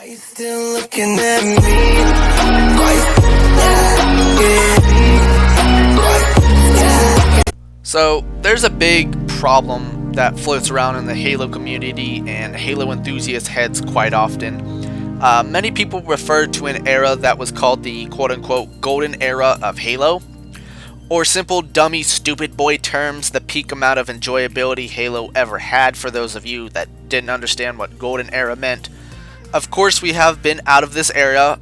You still looking at me? So there's a big problem that floats around in the Halo community and Halo enthusiast heads quite often. Many people refer to an era that was called the quote-unquote golden era of Halo, or simple dummy stupid boy terms, the peak amount of enjoyability Halo ever had. For those of you that didn't understand what golden era meant, of course we have been out of this era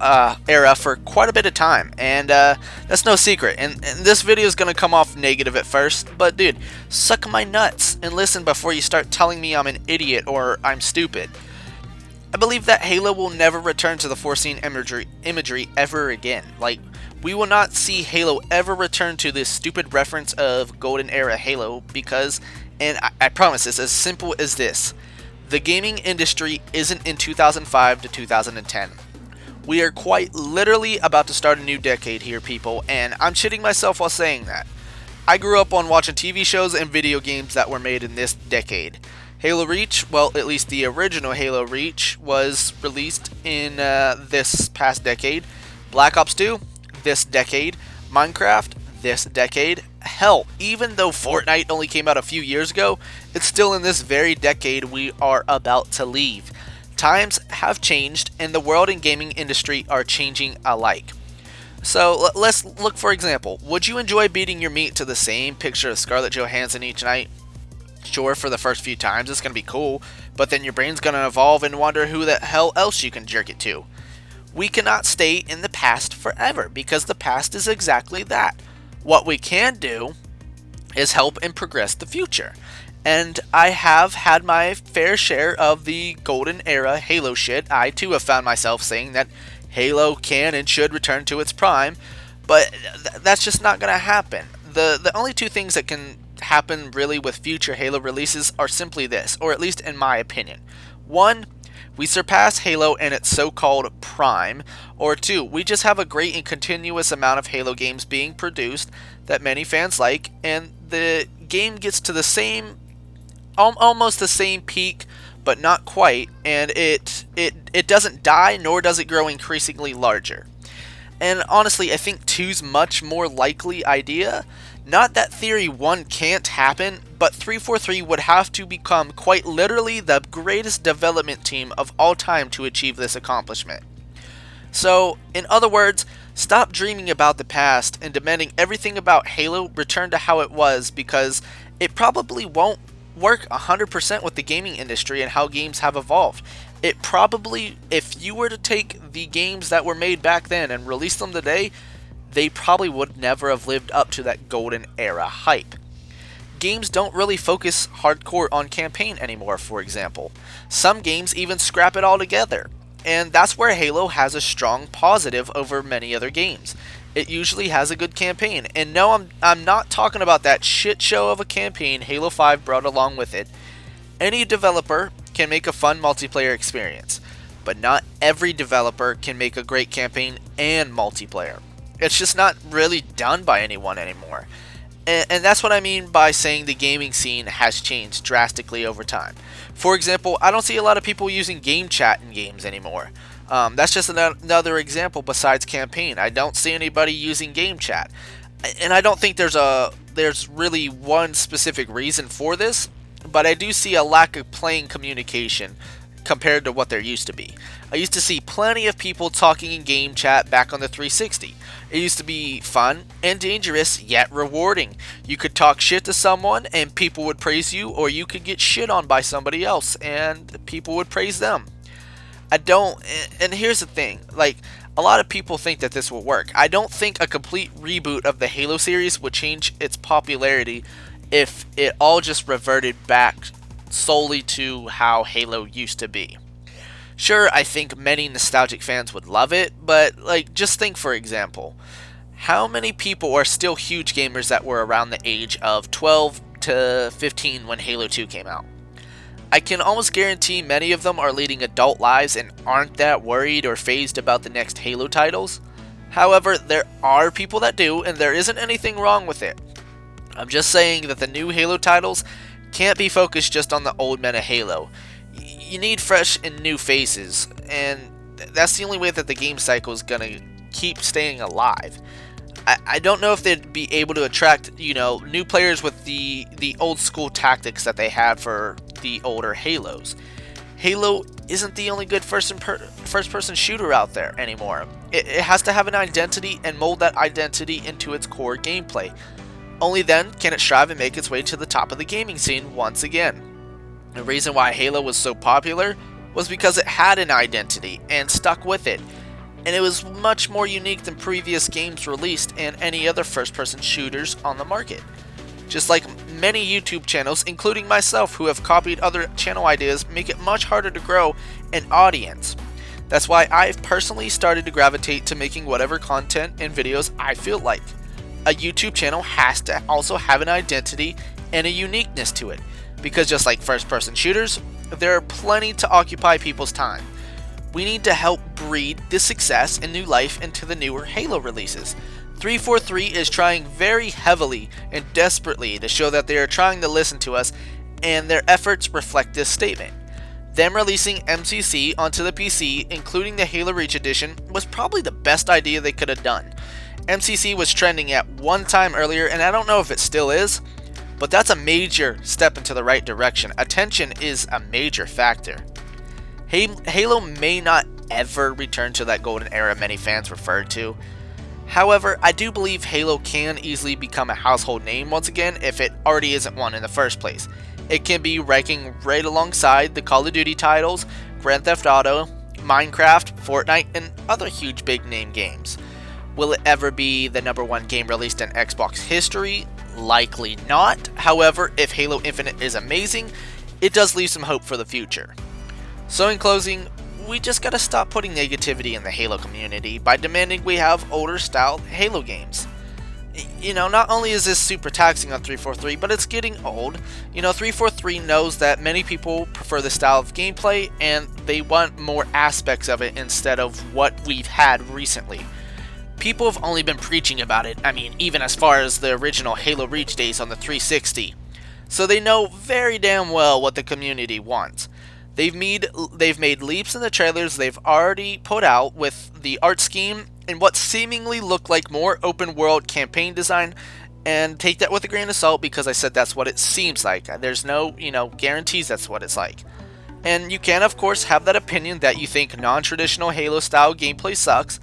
for quite a bit of time, and that's no secret. And this video is going to come off negative at first, but dude, suck my nuts and listen before you start telling me I'm an idiot or I'm stupid. I believe that Halo will never return to the foreseen imagery ever again. Like, we will not see Halo ever return to this stupid reference of golden era Halo because, and I promise it's as simple as this, the gaming industry isn't in 2005 to 2010. We are quite literally about to start a new decade here, people, and I'm shitting myself while saying that. I grew up on watching TV shows and video games that were made in this decade. Halo Reach, well, at least the original Halo Reach, was released in this past decade. Black Ops 2, this decade. Minecraft, this decade. Hell, even though Fortnite only came out a few years ago, it's still in this very decade we are about to leave. Times have changed, and the world and gaming industry are changing alike. So let's look, for example, would you enjoy beating your meat to the same picture of Scarlett Johansson each night? Sure, for the first few times it's going to be cool, but then your brain's going to evolve and wonder who the hell else you can jerk it to. We cannot stay in the past forever, because the past is exactly that. What we can do is help and progress the future. And I have had my fair share of the golden era Halo shit. I too have found myself saying that Halo can and should return to its prime, but that's just not going to happen. The only two things that can happen really with future Halo releases are simply this, or at least in my opinion. One, we surpass Halo in its so-called prime, or two, we just have a great and continuous amount of Halo games being produced that many fans like, and the game gets to the same, almost the same peak, but not quite, and it doesn't die, nor does it grow increasingly larger. And honestly, I think two's much more likely idea. Not that Theory 1 can't happen, but 343 would have to become quite literally the greatest development team of all time to achieve this accomplishment. So, in other words, stop dreaming about the past and demanding everything about Halo return to how it was, because it probably won't work 100% with the gaming industry and how games have evolved. It probably, if you were to take the games that were made back then and release them today, they probably would never have lived up to that golden era hype. Games don't really focus hardcore on campaign anymore, for example. Some games even scrap it all together. And that's where Halo has a strong positive over many other games. It usually has a good campaign. And no, I'm not talking about that shit show of a campaign Halo 5 brought along with it. Any developer can make a fun multiplayer experience, but not every developer can make a great campaign and multiplayer. It's just not really done by anyone anymore. And that's what I mean by saying the gaming scene has changed drastically over time. For example, I don't see a lot of people using game chat in games anymore. That's just another example besides campaign. I don't see anybody using game chat. And I don't think there's really one specific reason for this, but I do see a lack of plain communication compared to what there used to be. I used to see plenty of people talking in game chat back on the 360. It used to be fun and dangerous, yet rewarding. You could talk shit to someone and people would praise you, or you could get shit on by somebody else and people would praise them. And here's the thing, like, a lot of people think that this will work. I don't think a complete reboot of the Halo series would change its popularity if it all just reverted back solely to how Halo used to be. Sure, I think many nostalgic fans would love it, but like, just think, for example, how many people are still huge gamers that were around the age of 12 to 15 when Halo 2 came out? I can almost guarantee many of them are leading adult lives and aren't that worried or fazed about the next Halo titles. However, there are people that do, and there isn't anything wrong with it. I'm just saying that the new Halo titles can't be focused just on the old meta Halo. You need fresh and new faces, and that's the only way that the game cycle is gonna keep staying alive. I don't know if they'd be able to attract, new players with the old school tactics that they had for the older Halos. Halo isn't the only good first person shooter out there anymore. It has to have an identity and mold that identity into its core gameplay. Only then can it strive and make its way to the top of the gaming scene once again. The reason why Halo was so popular was because it had an identity and stuck with it. And it was much more unique than previous games released and any other first-person shooters on the market. Just like many YouTube channels, including myself, who have copied other channel ideas, make it much harder to grow an audience. That's why I've personally started to gravitate to making whatever content and videos I feel like. A YouTube channel has to also have an identity and a uniqueness to it, because just like first-person shooters, there are plenty to occupy people's time. We need to help breed this success and new life into the newer Halo releases. 343 is trying very heavily and desperately to show that they are trying to listen to us, and their efforts reflect this statement. Them releasing MCC onto the PC, including the Halo Reach Edition, was probably the best idea they could have done. MCC was trending at one time earlier, and I don't know if it still is, but that's a major step into the right direction. Attention is a major factor. Halo may not ever return to that golden era many fans referred to. However, I do believe Halo can easily become a household name once again if it already isn't one in the first place. It can be ranking right alongside the Call of Duty titles, Grand Theft Auto, Minecraft, Fortnite, and other huge big name games. Will it ever be the #1 game released in Xbox history? Likely not. However, if Halo Infinite is amazing, it does leave some hope for the future. So in closing, we just gotta stop putting negativity in the Halo community by demanding we have older style Halo games. Not only is this super taxing on 343, but it's getting old. 343 knows that many people prefer this style of gameplay and they want more aspects of it instead of what we've had recently. People have only been preaching about it, even as far as the original Halo Reach days on the 360. So they know very damn well what the community wants. They've made leaps in the trailers they've already put out with the art scheme and what seemingly look like more open world campaign design, and take that with a grain of salt because I said that's what it seems like. There's no, guarantees that's what it's like. And you can of course have that opinion that you think non-traditional Halo style gameplay sucks,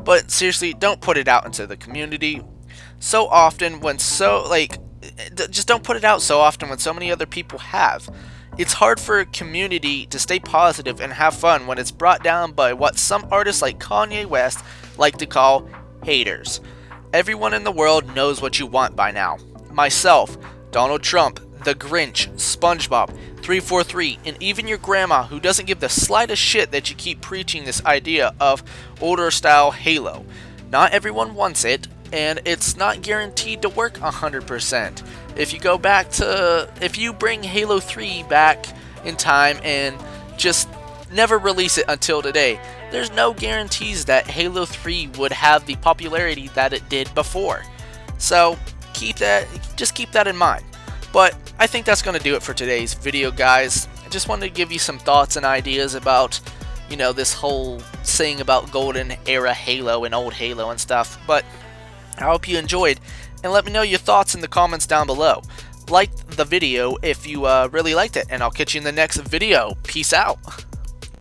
but seriously, don't put it out into the community so often just don't put it out so often when so many other people have. It's hard for a community to stay positive and have fun when it's brought down by what some artists like Kanye West like to call haters. Everyone in the world knows what you want by now. Myself, Donald Trump, The Grinch, SpongeBob, 343, and even your grandma who doesn't give the slightest shit that you keep preaching this idea of older style Halo. Not everyone wants it, and it's not guaranteed to work 100%. If you bring Halo 3 back in time and just never release it until today, there's no guarantees that Halo 3 would have the popularity that it did before. So just keep that in mind. But I think that's going to do it for today's video, guys. I just wanted to give you some thoughts and ideas about, this whole saying about golden era Halo and old Halo and stuff. But I hope you enjoyed, and let me know your thoughts in the comments down below. Like the video if you really liked it, and I'll catch you in the next video. Peace out.